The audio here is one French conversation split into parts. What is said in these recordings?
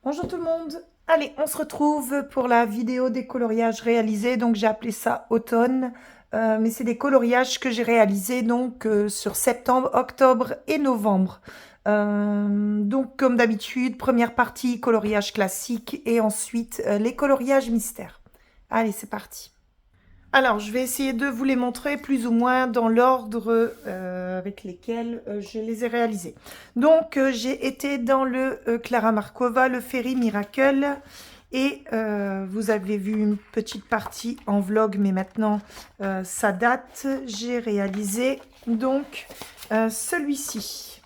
Bonjour tout le monde. Allez, on se retrouve pour la vidéo des coloriages réalisés. Donc j'ai appelé ça automne, mais c'est des coloriages que j'ai réalisés donc sur septembre, octobre et novembre. Donc comme d'habitude, première partie coloriage classique et ensuite les coloriages mystères. Allez, c'est parti. Alors, je vais essayer de vous les montrer plus ou moins dans l'ordre avec lesquels je les ai réalisés. Donc, j'ai été dans le Clara Markova, le Fairy Miracle. Et vous avez vu une petite partie en vlog, mais maintenant, ça date. J'ai réalisé donc celui-ci.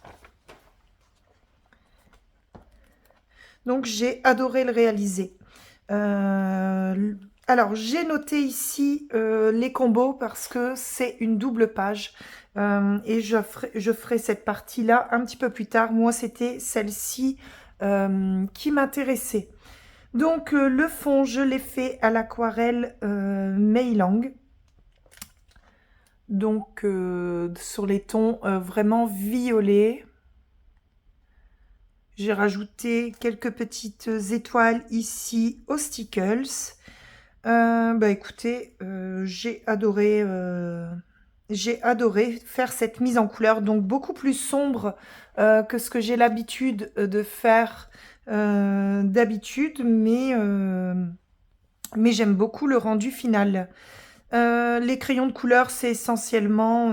Donc, j'ai adoré le réaliser. Alors, j'ai noté ici les combos parce que c'est une double page et je ferai cette partie-là un petit peu plus tard. Moi, c'était celle-ci qui m'intéressait. Donc, le fond, je l'ai fait à l'aquarelle Meilang. Donc, sur les tons vraiment violets. J'ai rajouté quelques petites étoiles ici aux stickles. Bah écoutez, j'ai adoré faire cette mise en couleur, donc beaucoup plus sombre que ce que j'ai l'habitude de faire d'habitude, mais j'aime beaucoup le rendu final. Les crayons de couleur, c'est essentiellement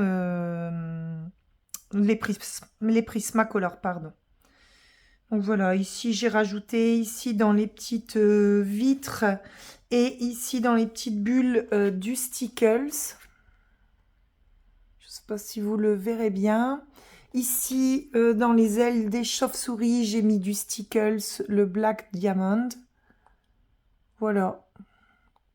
les Prismacolor, pardon. Donc voilà, ici j'ai rajouté, ici dans les petites vitres et ici dans les petites bulles du Stickles. Je ne sais pas si vous le verrez bien. Ici dans les ailes des chauves-souris, j'ai mis du Stickles, le Black Diamond. Voilà.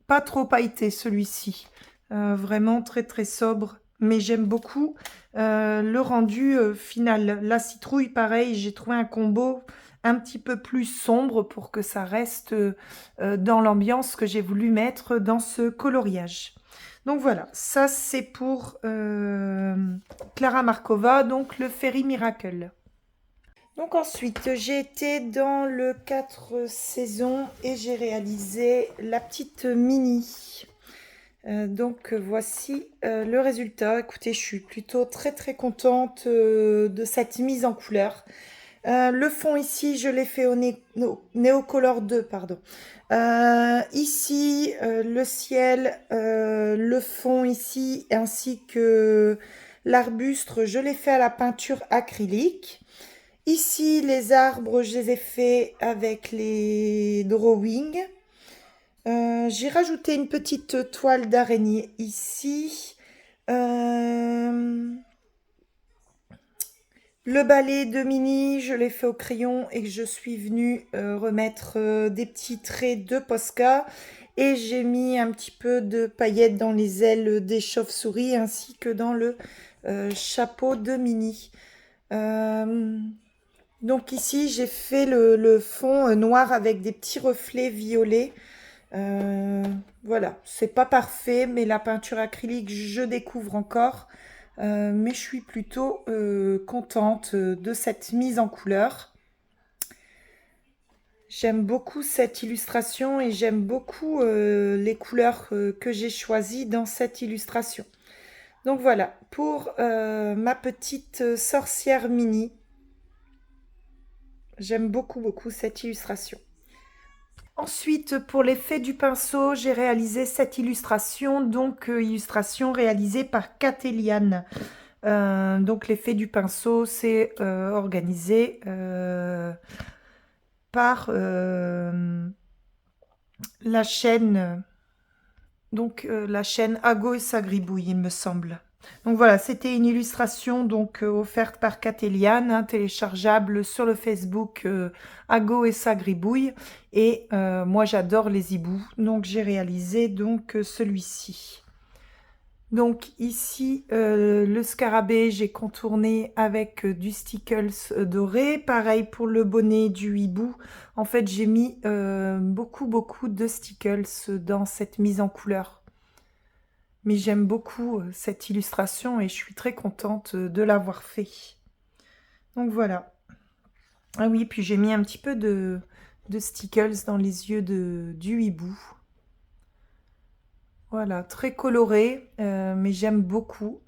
Pas trop pailleté celui-ci. Vraiment très très sobre. Mais j'aime beaucoup le rendu final. La citrouille, pareil, j'ai trouvé un combo un petit peu plus sombre pour que ça reste dans l'ambiance que j'ai voulu mettre dans ce coloriage. Donc voilà, ça c'est pour Clara Markova, donc le Fairy Miracle. Donc ensuite, j'ai été dans le 4 saisons et j'ai réalisé la petite mini. Donc voici le résultat. Écoutez, je suis plutôt très très contente de cette mise en couleur. Le fond ici, je l'ai fait au Neocolor 2, pardon. Ici, le ciel, le fond ici, ainsi que l'arbuste, je l'ai fait à la peinture acrylique. Ici, les arbres, je les ai faits avec les drawings. J'ai rajouté une petite toile d'araignée ici. Le balai de Mini, je l'ai fait au crayon et je suis venue remettre des petits traits de Posca. Et j'ai mis un petit peu de paillettes dans les ailes des chauves-souris ainsi que dans le chapeau de Mini. Donc ici, j'ai fait le fond noir avec des petits reflets violets. Voilà, c'est pas parfait, mais la peinture acrylique, je découvre encore. Mais je suis plutôt contente de cette mise en couleur. J'aime beaucoup cette illustration et j'aime beaucoup les couleurs que j'ai choisies dans cette illustration. Donc voilà, pour ma petite sorcière mini, j'aime beaucoup beaucoup cette illustration. Ensuite, pour l'effet du pinceau, j'ai réalisé cette illustration, donc illustration réalisée par Catéliane. Donc l'effet du pinceau, c'est organisé par la chaîne, donc la chaîne Ago et Sagribouille, il me semble. Donc voilà, c'était une illustration donc offerte par Catéliane, hein, téléchargeable sur le Facebook Ago et Sagribouille. Et moi j'adore les hiboux, donc j'ai réalisé donc celui-ci. Donc ici, le scarabée, j'ai contourné avec du Stickles doré. Pareil pour le bonnet du hibou. En fait, j'ai mis beaucoup, beaucoup de Stickles dans cette mise en couleur. Mais j'aime beaucoup cette illustration et je suis très contente de l'avoir fait. Donc voilà. Ah oui, puis j'ai mis un petit peu de stickles dans les yeux du hibou. Voilà, très coloré, mais j'aime beaucoup.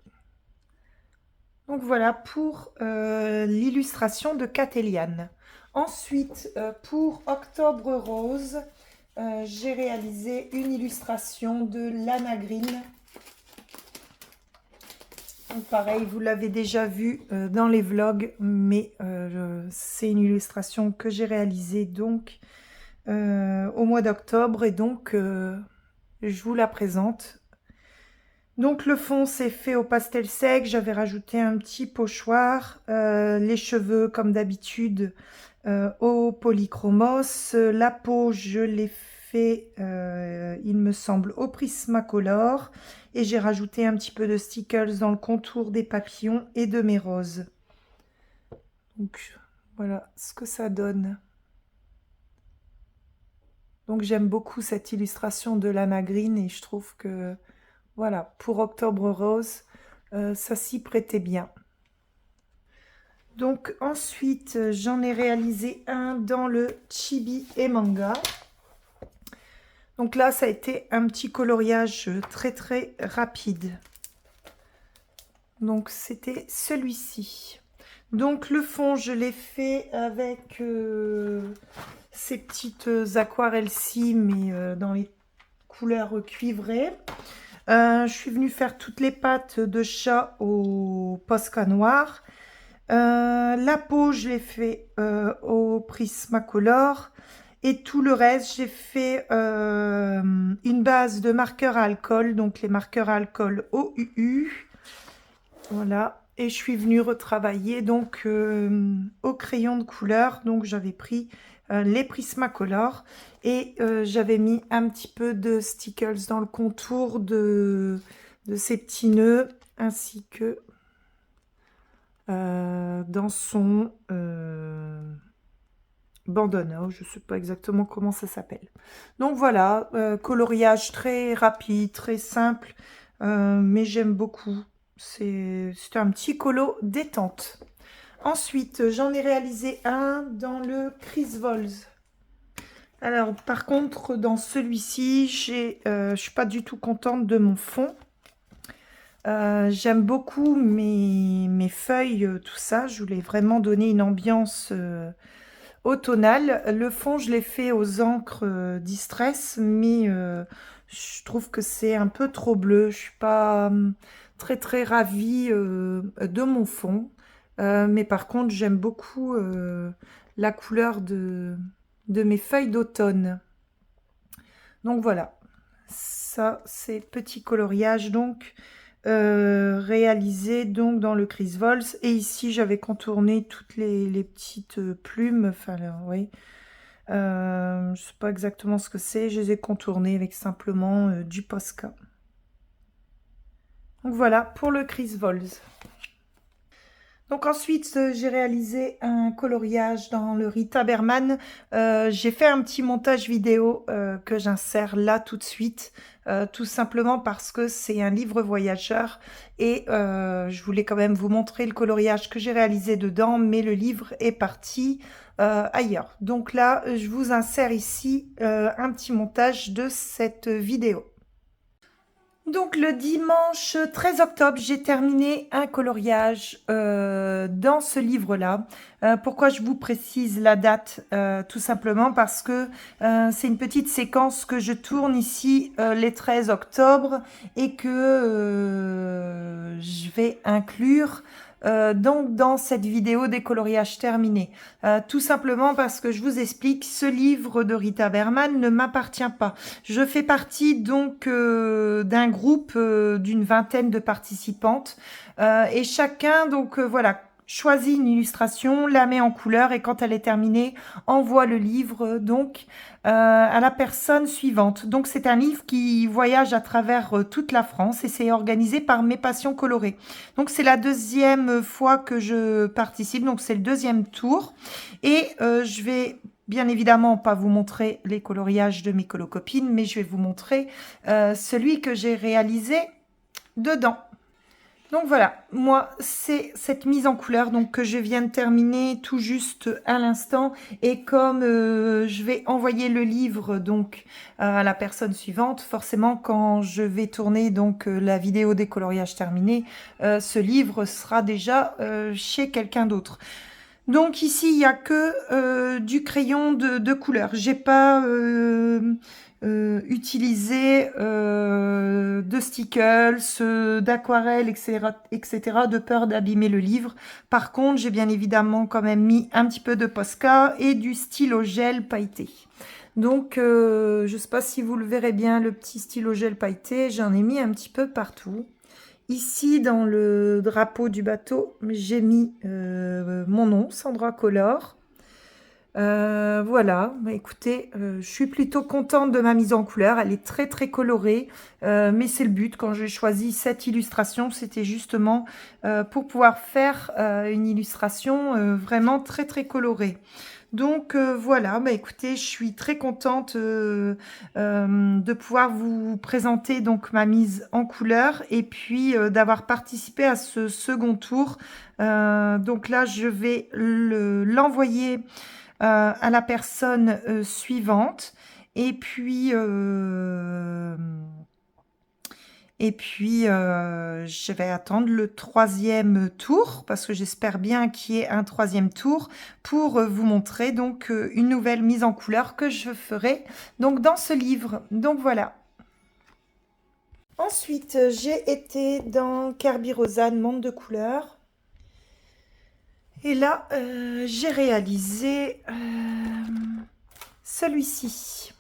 Donc voilà pour l'illustration de Catéliane. Ensuite, pour Octobre Rose, j'ai réalisé une illustration de Lana Green. Donc pareil, vous l'avez déjà vu dans les vlogs, mais c'est une illustration que j'ai réalisée donc au mois d'octobre, et donc je vous la présente. Donc le fond c'est fait au pastel sec, j'avais rajouté un petit pochoir, les cheveux comme d'habitude au polychromos, la peau je l'ai fait il me semble au Prismacolor, et j'ai rajouté un petit peu de stickles dans le contour des papillons et de mes roses. Donc voilà ce que ça donne. Donc j'aime beaucoup cette illustration de Lana Green, et je trouve que voilà, pour Octobre Rose, ça s'y prêtait bien. Donc ensuite, j'en ai réalisé un dans le Chibi et Manga. Donc là, ça a été un petit coloriage très très rapide. Donc c'était celui-ci. Donc le fond, je l'ai fait avec ces petites aquarelles-ci, mais dans les couleurs cuivrées. Je suis venue faire toutes les pattes de chat au Posca noir. La peau, je l'ai fait au Prismacolor. Et tout le reste, j'ai fait une base de marqueurs à alcool. Donc les marqueurs à alcool OUU. Voilà. Et je suis venue retravailler donc au crayon de couleur. Donc j'avais pris les Prismacolor, et j'avais mis un petit peu de stickles dans le contour de ces petits nœuds, ainsi que dans son bandana, je ne sais pas exactement comment ça s'appelle. Donc voilà, coloriage très rapide, très simple, mais j'aime beaucoup. C'est un petit colo détente. Ensuite, j'en ai réalisé un dans le Chris Vols. Alors, par contre, dans celui-ci, je suis pas du tout contente de mon fond. J'aime beaucoup mes feuilles, tout ça. Je voulais vraiment donner une ambiance automnale. Le fond, je l'ai fait aux encres Distress, mais je trouve que c'est un peu trop bleu. Je suis pas très très ravie de mon fond. Mais par contre, j'aime beaucoup la couleur de mes feuilles d'automne. Donc voilà, ça c'est petit coloriage donc réalisé donc dans le Chris Vols. Et ici j'avais contourné toutes les petites plumes, enfin oui, je sais pas exactement ce que c'est, je les ai contournées avec simplement du Posca. Donc voilà pour le Chris Vols. Donc ensuite, j'ai réalisé un coloriage dans le Rita Berman. J'ai fait un petit montage vidéo que j'insère là tout de suite, tout simplement parce que c'est un livre voyageur, et je voulais quand même vous montrer le coloriage que j'ai réalisé dedans, mais le livre est parti ailleurs. Donc là, je vous insère ici un petit montage de cette vidéo. Donc le dimanche 13 octobre, j'ai terminé un coloriage dans ce livre-là. Pourquoi je vous précise la date? Tout simplement parce que c'est une petite séquence que je tourne ici les 13 octobre, et que je vais inclure donc dans cette vidéo des coloriages terminés. Tout simplement parce que je vous explique, ce livre de Rita Berman ne m'appartient pas. Je fais partie donc d'un groupe d'une vingtaine de participantes, et chacun donc voilà, choisit une illustration, la met en couleur, et quand elle est terminée, envoie le livre donc à la personne suivante. Donc c'est un livre qui voyage à travers toute la France, et c'est organisé par Mes Passions Colorées. Donc c'est la deuxième fois que je participe, donc c'est le deuxième tour, et je vais bien évidemment pas vous montrer les coloriages de mes colocopines, mais je vais vous montrer celui que j'ai réalisé dedans. Donc voilà, moi c'est cette mise en couleur donc que je viens de terminer tout juste à l'instant, et comme je vais envoyer le livre donc à la personne suivante, forcément quand je vais tourner donc la vidéo des coloriages terminés, ce livre sera déjà chez quelqu'un d'autre. Donc ici il n'y a que du crayon de couleur. J'ai pas utilisé de stickers, d'aquarelle, etc., de peur d'abîmer le livre. Par contre, j'ai bien évidemment quand même mis un petit peu de Posca et du stylo gel pailleté. Donc, je ne sais pas si vous le verrez bien, le petit stylo gel pailleté, j'en ai mis un petit peu partout. Ici, dans le drapeau du bateau, j'ai mis mon nom, Sandra Color. Voilà, bah, écoutez, je suis plutôt contente de ma mise en couleur. Elle est très très colorée, mais c'est le but. Quand j'ai choisi cette illustration, c'était justement pour pouvoir faire une illustration vraiment très très colorée. Donc voilà, bah écoutez, je suis très contente de pouvoir vous présenter donc ma mise en couleur, et puis d'avoir participé à ce second tour. Donc là, je vais l'envoyer à la personne suivante, et puis je vais attendre le troisième tour, parce que j'espère bien qu'il y ait un troisième tour pour vous montrer donc une nouvelle mise en couleur que je ferai donc dans ce livre. Donc voilà. Ensuite, j'ai été dans Kerby Rosanne Monde de couleurs. Et là, j'ai réalisé celui-ci.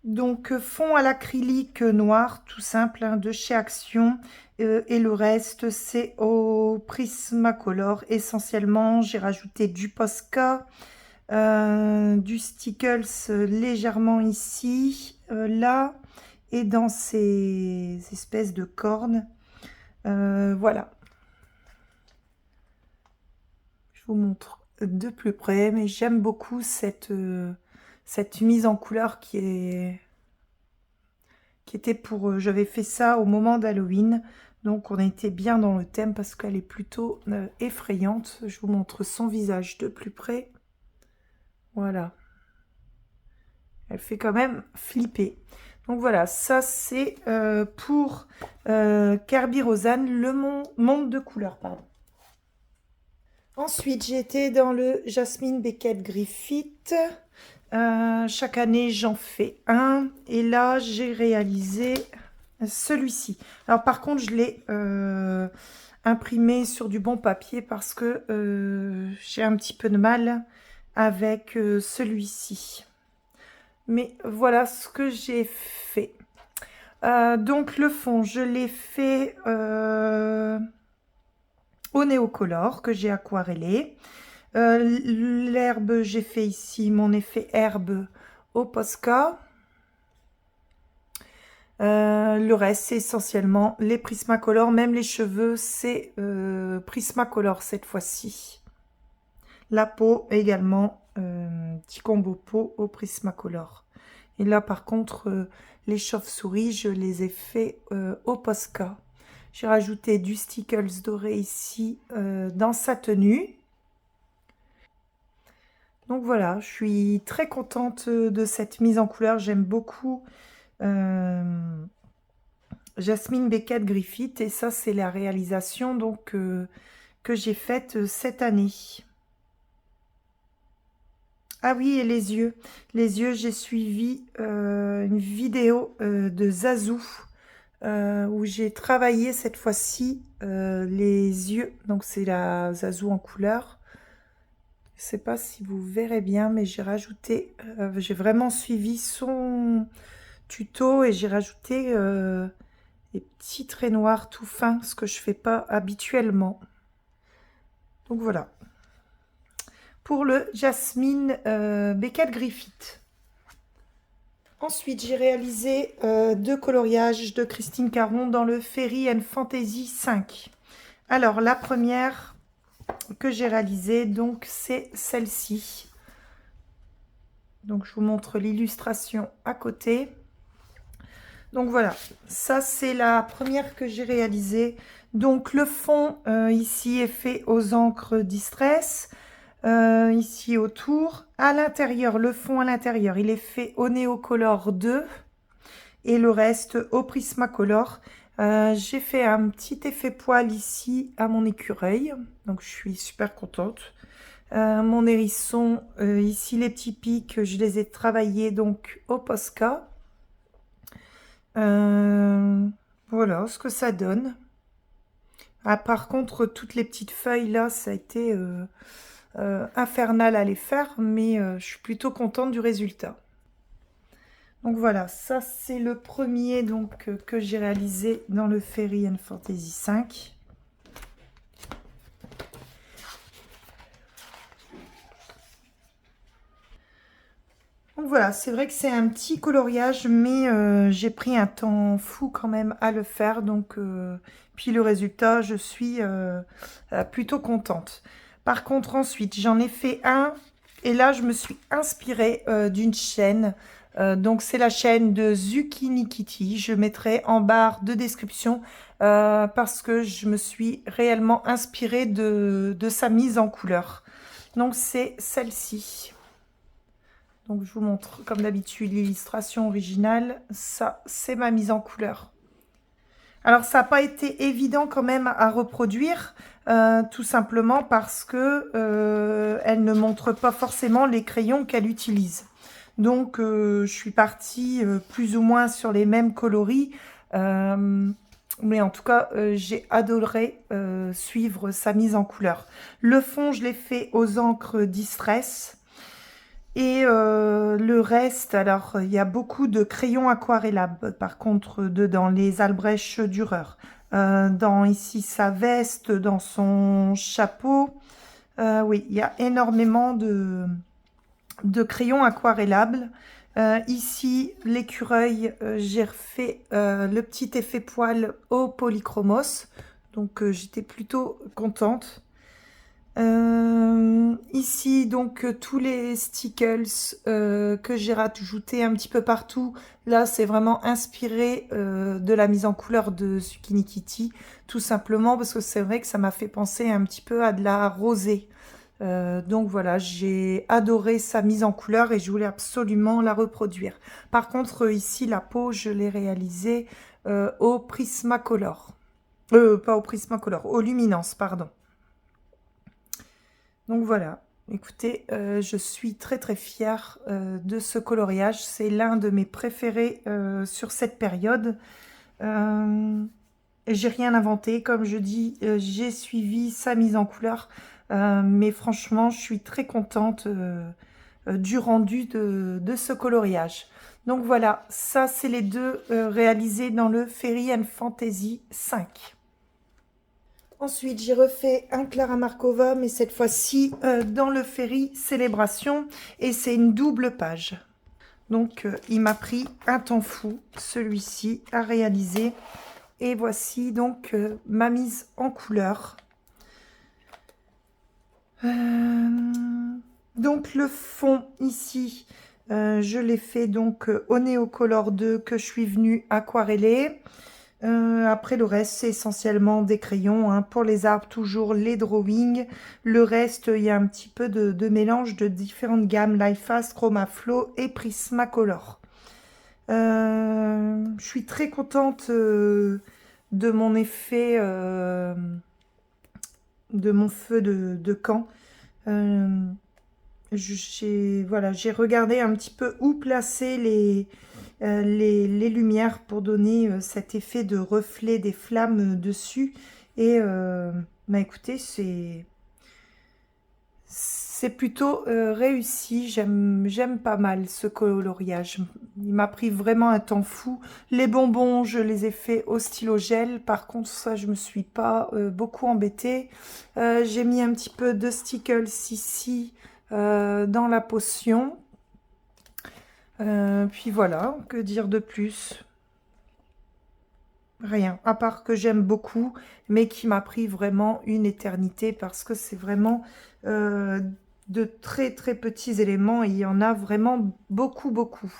Donc, fond à l'acrylique noir, tout simple, hein, de chez Action. Et le reste, c'est au Prismacolor. Essentiellement, j'ai rajouté du Posca, du Stickles légèrement ici, là, et dans ces espèces de cornes. Voilà. Je vous montre de plus près, mais j'aime beaucoup cette mise en couleur qui était pour... j'avais fait ça au moment d'Halloween, donc on était bien dans le thème parce qu'elle est plutôt effrayante. Je vous montre son visage de plus près. Voilà. Elle fait quand même flipper. Donc voilà, ça c'est pour Kerby Rosanne, le monde de couleurs, pardon. Ensuite, j'ai été dans le Jasmine Beckett Griffith. Chaque année, j'en fais un. Et là, j'ai réalisé celui-ci. Alors, par contre, je l'ai imprimé sur du bon papier parce que j'ai un petit peu de mal avec celui-ci. Mais voilà ce que j'ai fait. Donc, le fond, je l'ai fait... au néocolor que j'ai aquarellé. L'herbe, j'ai fait ici mon effet herbe au Posca. Le reste, c'est essentiellement les Prismacolor. Même les cheveux, c'est Prismacolor cette fois-ci. La peau également, petit combo peau au Prismacolor. Et là, par contre, les chauves-souris, je les ai fait au Posca. J'ai rajouté du Stickles doré ici dans sa tenue. Donc voilà, je suis très contente de cette mise en couleur. J'aime beaucoup Jasmine Beckett Griffith. Et ça, c'est la réalisation donc, que j'ai faite cette année. Ah oui, et les yeux. Les yeux, j'ai suivi une vidéo de Zazou. Où j'ai travaillé cette fois-ci les yeux. Donc c'est la Zazou en couleur. Je ne sais pas si vous verrez bien, mais j'ai rajouté, j'ai vraiment suivi son tuto et j'ai rajouté des petits traits noirs tout fins, ce que je ne fais pas habituellement. Donc voilà. Pour le Jasmine Beckett Griffith. Ensuite, j'ai réalisé deux coloriages de Christine Caron dans le Fairy and Fantasy 5. Alors, la première que j'ai réalisée, donc, c'est celle-ci. Donc, je vous montre l'illustration à côté. Donc voilà, ça c'est la première que j'ai réalisée. Donc le fond ici est fait aux encres Distress, ici autour. À l'intérieur, le fond à l'intérieur, il est fait au Neocolor 2 et le reste au Prismacolor. J'ai fait un petit effet poil ici à mon écureuil, donc je suis super contente. Mon hérisson, ici les petits pics, je les ai travaillés donc au Posca. Voilà ce que ça donne. Ah, par contre, toutes les petites feuilles là, ça a été infernal à les faire, mais je suis plutôt contente du résultat. Donc voilà, ça c'est le premier donc que j'ai réalisé dans le Fairy and Fantasy 5. Donc voilà, c'est vrai que c'est un petit coloriage, mais j'ai pris un temps fou quand même à le faire. Donc, puis le résultat, je suis plutôt contente. Par contre, ensuite, j'en ai fait un. Et là, je me suis inspirée d'une chaîne. Donc, c'est la chaîne de Zucchini Kitty. Je mettrai en barre de description parce que je me suis réellement inspirée de sa mise en couleur. Donc, c'est celle-ci. Donc, je vous montre, comme d'habitude, l'illustration originale. Ça, c'est ma mise en couleur. Alors, ça n'a pas été évident quand même à reproduire, tout simplement parce que elle ne montre pas forcément les crayons qu'elle utilise. Donc, je suis partie plus ou moins sur les mêmes coloris. Mais en tout cas, j'ai adoré suivre sa mise en couleur. Le fond, je l'ai fait aux encres Distress. Et le reste, alors il y a beaucoup de crayons aquarellables par contre dedans, les Albrecht Dürer. Dans ici sa veste, dans son chapeau, oui, il y a énormément de crayons aquarellables. Ici, l'écureuil, j'ai refait le petit effet poil au polychromos, donc j'étais plutôt contente. Ici, donc, tous les stickers que j'ai rajoutés un petit peu partout. Là, c'est vraiment inspiré de la mise en couleur de Zucchini Kitty, tout simplement parce que c'est vrai que ça m'a fait penser un petit peu à de la rosée. Donc voilà, j'ai adoré sa mise en couleur et je voulais absolument la reproduire. Par contre, ici, la peau, je l'ai réalisée au Prismacolor. Pas au Prismacolor, au Luminance, pardon. Donc voilà, écoutez, je suis très très fière de ce coloriage. C'est l'un de mes préférés sur cette période. J'ai rien inventé, comme je dis, j'ai suivi sa mise en couleur. Mais franchement, je suis très contente du rendu de ce coloriage. Donc voilà, ça c'est les deux réalisés dans le Fairy and Fantasy 5. Ensuite, j'ai refait un Clara Markova, mais cette fois-ci dans le Fairy Célébration, et c'est une double page. Donc, il m'a pris un temps fou, celui-ci, à réaliser. Et voici donc ma mise en couleur. Donc, le fond, ici, je l'ai fait donc au Neocolor 2 que je suis venue aquareller. Après le reste c'est essentiellement des crayons hein. Pour les arbres toujours les drawings, le reste il y a un petit peu de mélange de différentes gammes, Life Fast, Chromaflow et Prismacolor. Je suis très contente de mon effet de mon feu de camp. Voilà, j'ai regardé un petit peu où placer les lumières pour donner cet effet de reflet des flammes dessus. Et bah écoutez, c'est plutôt réussi. J'aime pas mal ce coloriage. Il m'a pris vraiment un temps fou. Les bonbons, je les ai fait au stylo gel. Par contre, ça, je me suis pas beaucoup embêtée. J'ai mis un petit peu de stickles ici dans la potion. Puis voilà, que dire de plus? Rien, à part que j'aime beaucoup, mais qui m'a pris vraiment une éternité parce que c'est vraiment de très très petits éléments et il y en a vraiment beaucoup beaucoup.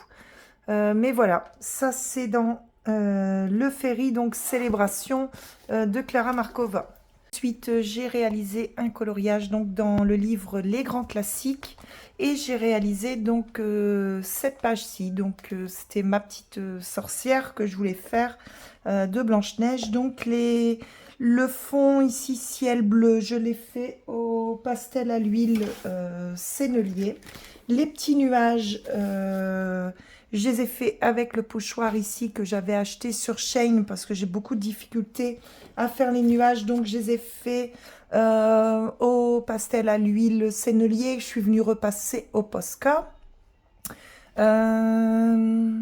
Mais voilà, ça c'est dans le Ferry, donc Célébration de Clara Markova. Ensuite, j'ai réalisé un coloriage donc dans le livre Les Grands Classiques et j'ai réalisé donc cette page-ci. Donc c'était ma petite sorcière que je voulais faire de Blanche-Neige. Donc le fond ici ciel bleu, je l'ai fait au pastel à l'huile sennelier. Les petits nuages, je les ai fait avec le pochoir ici que j'avais acheté sur Shein parce que j'ai beaucoup de difficultés à faire les nuages. Donc je les ai fait au pastel à l'huile sennelier. Je suis venue repasser au Posca. Que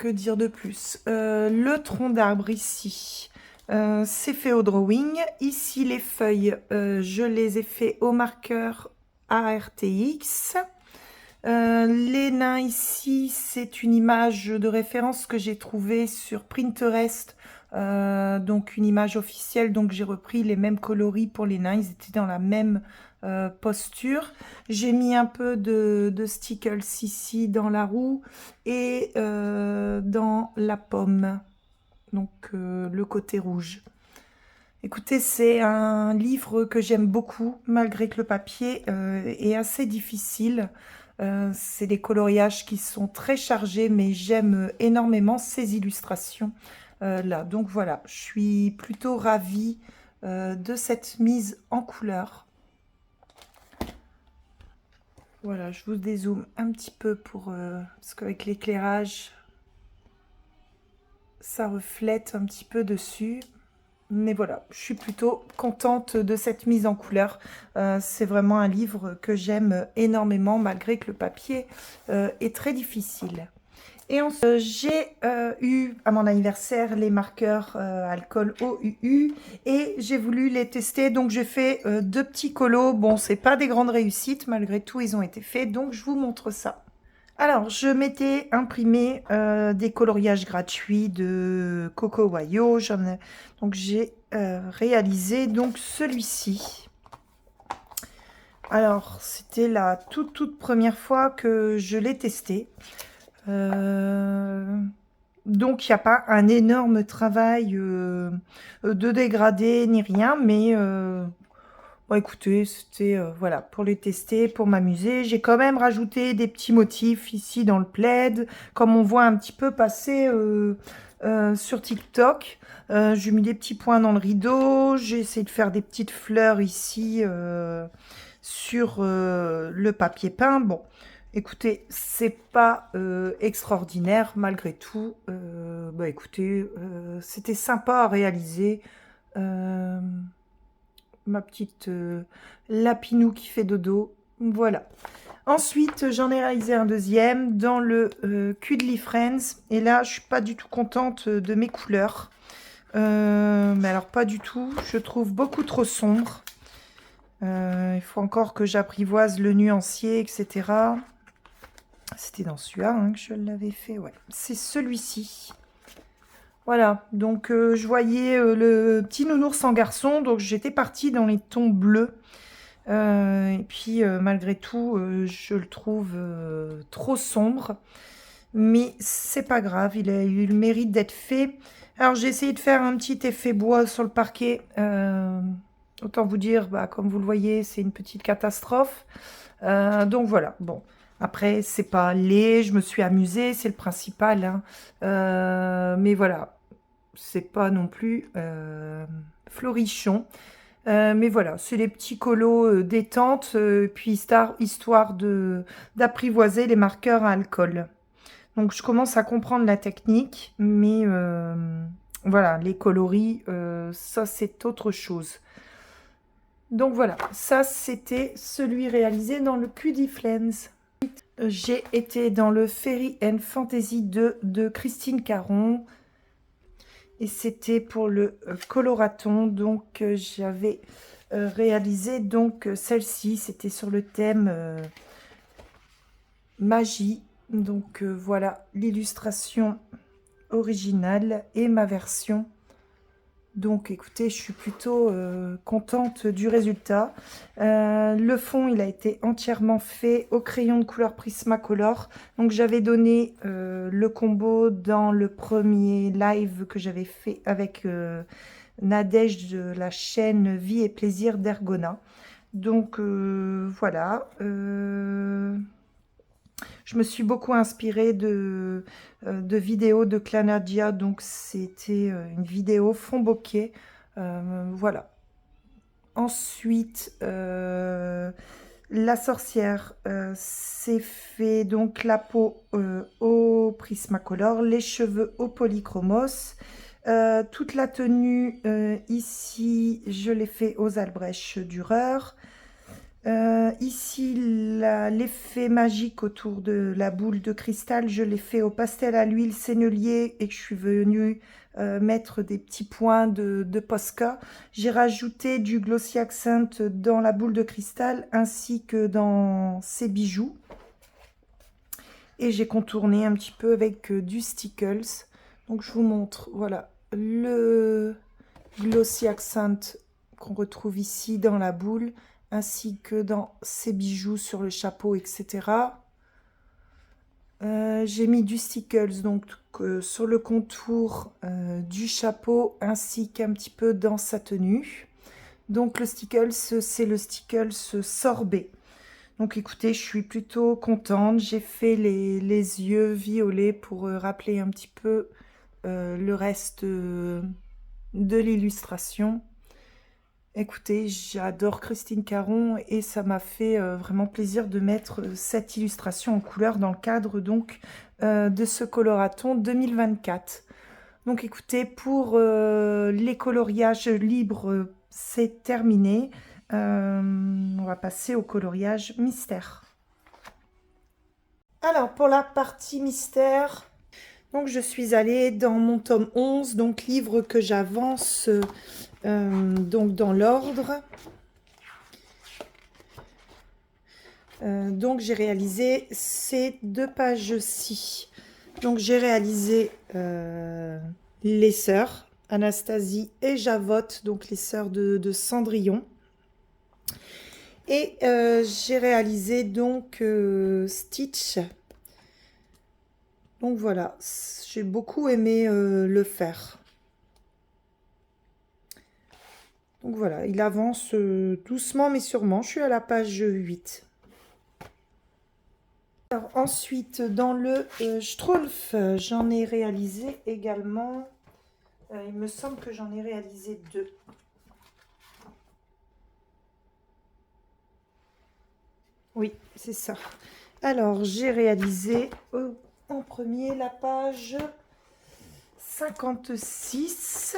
dire de plus? Le tronc d'arbre ici, c'est fait au drawing. Ici, les feuilles, je les ai fait au marqueur ARTX. Les nains ici, c'est une image de référence que j'ai trouvée sur Pinterest. Donc une image officielle, donc j'ai repris les mêmes coloris pour les nains. Ils étaient dans la même posture. J'ai mis un peu de stickles ici dans la roue et dans la pomme, donc le côté rouge. Écoutez, c'est un livre que j'aime beaucoup, malgré que le papier est assez difficile. C'est des coloriages qui sont très chargés, mais j'aime énormément ces illustrations là. Donc voilà, je suis plutôt ravie de cette mise en couleur. Voilà, je vous dézoome un petit peu parce qu'avec l'éclairage, ça reflète un petit peu dessus. Mais voilà, je suis plutôt contente de cette mise en couleur. C'est vraiment un livre que j'aime énormément, malgré que le papier est très difficile. Et ensuite, j'ai eu à mon anniversaire les marqueurs alcool OUU et j'ai voulu les tester. Donc, j'ai fait deux petits colos. Bon, c'est pas des grandes réussites, malgré tout, ils ont été faits. Donc, je vous montre ça. Alors, je m'étais imprimé des coloriages gratuits de Coco Wayo. Donc, j'ai réalisé donc celui-ci. Alors, c'était la toute première fois que je l'ai testé. Donc, il n'y a pas un énorme travail de dégradé ni rien, mais bon, écoutez, c'était voilà, pour les tester, pour m'amuser. J'ai quand même rajouté des petits motifs ici dans le plaid, comme on voit un petit peu passer sur TikTok. J'ai mis des petits points dans le rideau. J'ai essayé de faire des petites fleurs ici sur le papier peint. Bon, écoutez, c'est pas extraordinaire malgré tout. Bah écoutez, c'était sympa à réaliser. Ma petite lapinou qui fait dodo. Voilà. Ensuite, j'en ai réalisé un deuxième dans le Cuddly Friends. Et là, je suis pas du tout contente de mes couleurs. Mais alors, pas du tout. Je trouve beaucoup trop sombre. Il faut encore que j'apprivoise le nuancier, etc. C'était dans celui-là hein, que je l'avais fait. Ouais, c'est celui-ci. Voilà, donc je voyais le petit nounours en garçon, donc j'étais partie dans les tons bleus. Et puis malgré tout, je le trouve trop sombre. Mais c'est pas grave, il a eu le mérite d'être fait. Alors j'ai essayé de faire un petit effet bois sur le parquet. Autant vous dire, bah, comme vous le voyez, c'est une petite catastrophe. Donc voilà, bon. Après, c'est pas laid, je me suis amusée, c'est le principal. Hein. Mais voilà, c'est pas non plus florichon. Mais voilà, c'est les petits colos détente, puis histoire d'apprivoiser les marqueurs à alcool. Donc je commence à comprendre la technique, mais voilà, les coloris, ça c'est autre chose. Donc voilà, ça c'était celui réalisé dans le Cuddly Friends. J'ai été dans le Fairy and Fantasy 2 de Christine Caron. Et c'était pour le coloraton. Donc j'avais réalisé donc celle-ci. C'était sur le thème magie. Donc voilà l'illustration originale et ma version Donc écoutez, je suis plutôt contente du résultat. Le fond, il a été entièrement fait au crayon de couleur Prismacolor. Donc j'avais donné le combo dans le premier live que j'avais fait avec Nadège de la chaîne Vie et Plaisir d'Ergona. Donc voilà. Je me suis beaucoup inspirée de vidéos de Clanadia, donc c'était une vidéo fond bokeh. Voilà. Ensuite, la sorcière s'est fait donc la peau au Prismacolor, les cheveux au Polychromos. Toute la tenue ici, je l'ai fait aux Albrecht Dürer. Ici, l'effet magique autour de la boule de cristal, je l'ai fait au pastel à l'huile sennelier et que je suis venue mettre des petits points de Posca. J'ai rajouté du Glossy Accent dans la boule de cristal ainsi que dans ces bijoux. Et j'ai contourné un petit peu avec du Stickles. Donc je vous montre, voilà, le Glossy Accent qu'on retrouve ici dans la boule, ainsi que dans ces bijoux sur le chapeau, etc. J'ai mis du Stickles donc sur le contour du chapeau, ainsi qu'un petit peu dans sa tenue. Donc le Stickles, c'est le Stickles sorbet. Donc écoutez, je suis plutôt contente. J'ai fait les yeux violets pour rappeler un petit peu le reste de l'illustration. Écoutez, j'adore Christine Caron et ça m'a fait vraiment plaisir de mettre cette illustration en couleur dans le cadre donc de ce coloraton 2024. Donc écoutez, pour les coloriages libres, c'est terminé. On va passer au coloriage mystère. Alors pour la partie mystère, donc je suis allée dans mon tome 11, donc livre que j'avance donc dans l'ordre. Donc j'ai réalisé ces 2 pages-ci. Donc j'ai réalisé les sœurs, Anastasie et Javotte, donc les sœurs de Cendrillon. Et j'ai réalisé donc Stitch. Donc voilà, j'ai beaucoup aimé le faire. Donc voilà, il avance doucement mais sûrement. Je suis à la page 8. Alors ensuite, dans le Schtroumpf, j'en ai réalisé également. Il me semble que j'en ai réalisé 2. Oui, c'est ça. Alors, j'ai réalisé en premier la page 56.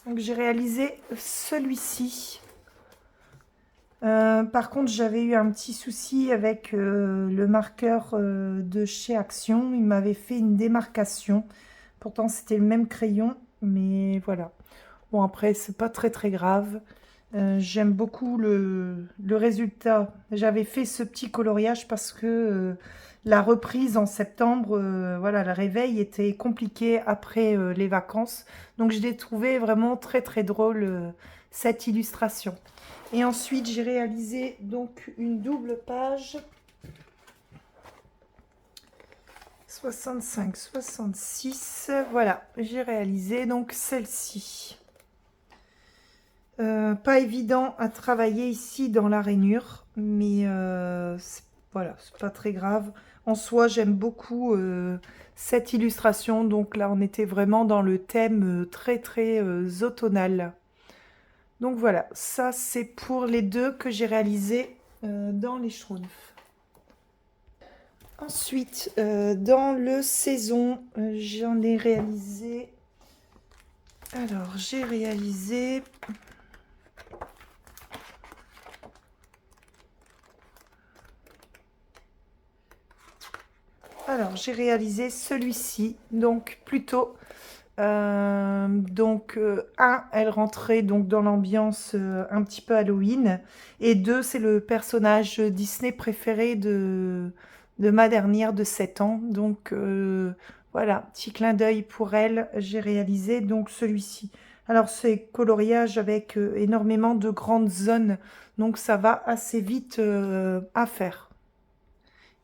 Donc, j'ai réalisé celui-ci. Par contre, j'avais eu un petit souci avec le marqueur de chez Action. Il m'avait fait une démarcation. Pourtant, c'était le même crayon, mais voilà. Bon, après, c'est pas très très grave. J'aime beaucoup le résultat. J'avais fait ce petit coloriage parce que la reprise en septembre, voilà, le réveil était compliqué après les vacances. Donc, je l'ai trouvé vraiment très très drôle, cette illustration. Et ensuite, j'ai réalisé donc une double page 65, 66. Voilà, j'ai réalisé donc celle-ci. Pas évident à travailler ici dans la rainure, mais voilà, c'est pas très grave. En soi, j'aime beaucoup cette illustration. Donc là, on était vraiment dans le thème très très automnal. Donc voilà, ça c'est pour les 2 que j'ai réalisés dans les Schtroumpfs. Ensuite, dans le saison, j'en ai réalisé... Alors, j'ai réalisé... Alors, j'ai réalisé celui-ci, donc plutôt... elle rentrait donc dans l'ambiance un petit peu Halloween. Et 2, c'est le personnage Disney préféré de ma dernière de 7 ans. Donc, Voilà, petit clin d'œil pour elle, j'ai réalisé donc celui-ci. Alors c'est coloriage avec énormément de grandes zones, donc ça va assez vite à faire.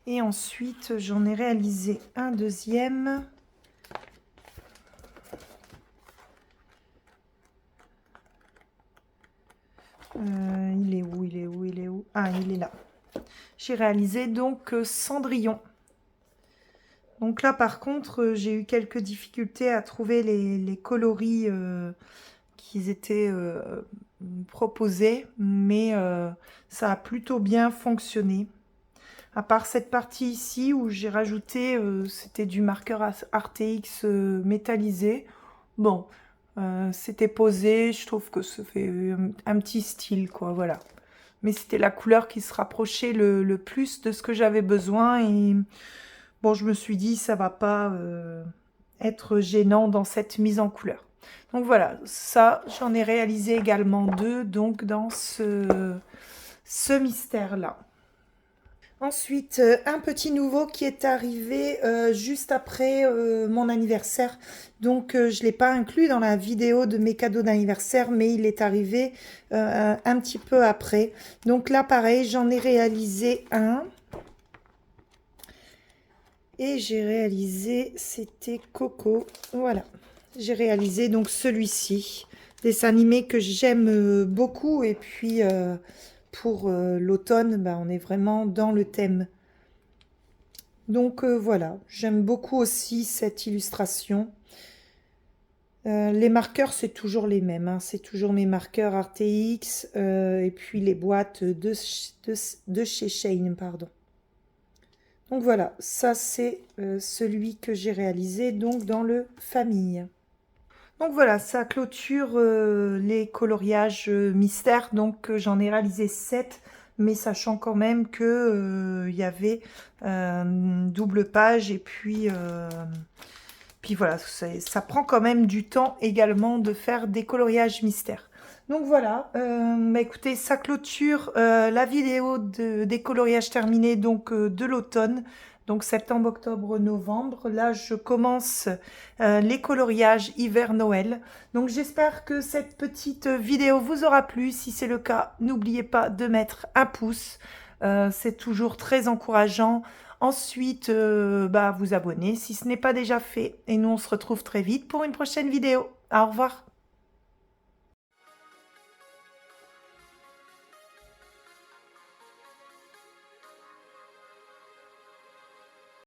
Et ensuite, j'en ai réalisé un deuxième. Il est où? Il est où? Il est où? Ah, il est là. J'ai réalisé donc Cendrillon. Donc là, par contre, j'ai eu quelques difficultés à trouver les coloris qui étaient proposés, mais ça a plutôt bien fonctionné. À part cette partie ici où j'ai rajouté, c'était du marqueur RTX métallisé. Bon, c'était posé, je trouve que ça fait un petit style, quoi, voilà. Mais c'était la couleur qui se rapprochait le plus de ce que j'avais besoin. Et bon, je me suis dit, ça va pas être gênant dans cette mise en couleur. Donc voilà, ça, j'en ai réalisé également deux, donc dans ce mystère-là. Ensuite, un petit nouveau qui est arrivé juste après mon anniversaire. Donc, je ne l'ai pas inclus dans la vidéo de mes cadeaux d'anniversaire, mais il est arrivé un petit peu après. Donc là, pareil, j'en ai réalisé un. Et j'ai réalisé, c'était Coco. Voilà, j'ai réalisé donc celui-ci. Dessin animé que j'aime beaucoup. Et puis, pour l'automne, bah, on est vraiment dans le thème. Donc voilà, j'aime beaucoup aussi cette illustration. Les marqueurs, c'est toujours les mêmes, hein. C'est toujours mes marqueurs RTX et puis les boîtes de chez Shane, pardon. Donc voilà, ça c'est celui que j'ai réalisé donc dans le famille. Donc voilà, ça clôture les coloriages mystères. Donc j'en ai réalisé 7, mais sachant quand même que il y avait double page et puis voilà, ça prend quand même du temps également de faire des coloriages mystères. Donc voilà, bah écoutez, ça clôture la vidéo des coloriages terminés donc de l'automne. Donc septembre, octobre, novembre. Là, je commence les coloriages hiver-Noël. Donc j'espère que cette petite vidéo vous aura plu. Si c'est le cas, n'oubliez pas de mettre un pouce. C'est toujours très encourageant. Ensuite, bah, vous abonner si ce n'est pas déjà fait. Et nous, on se retrouve très vite pour une prochaine vidéo. Au revoir.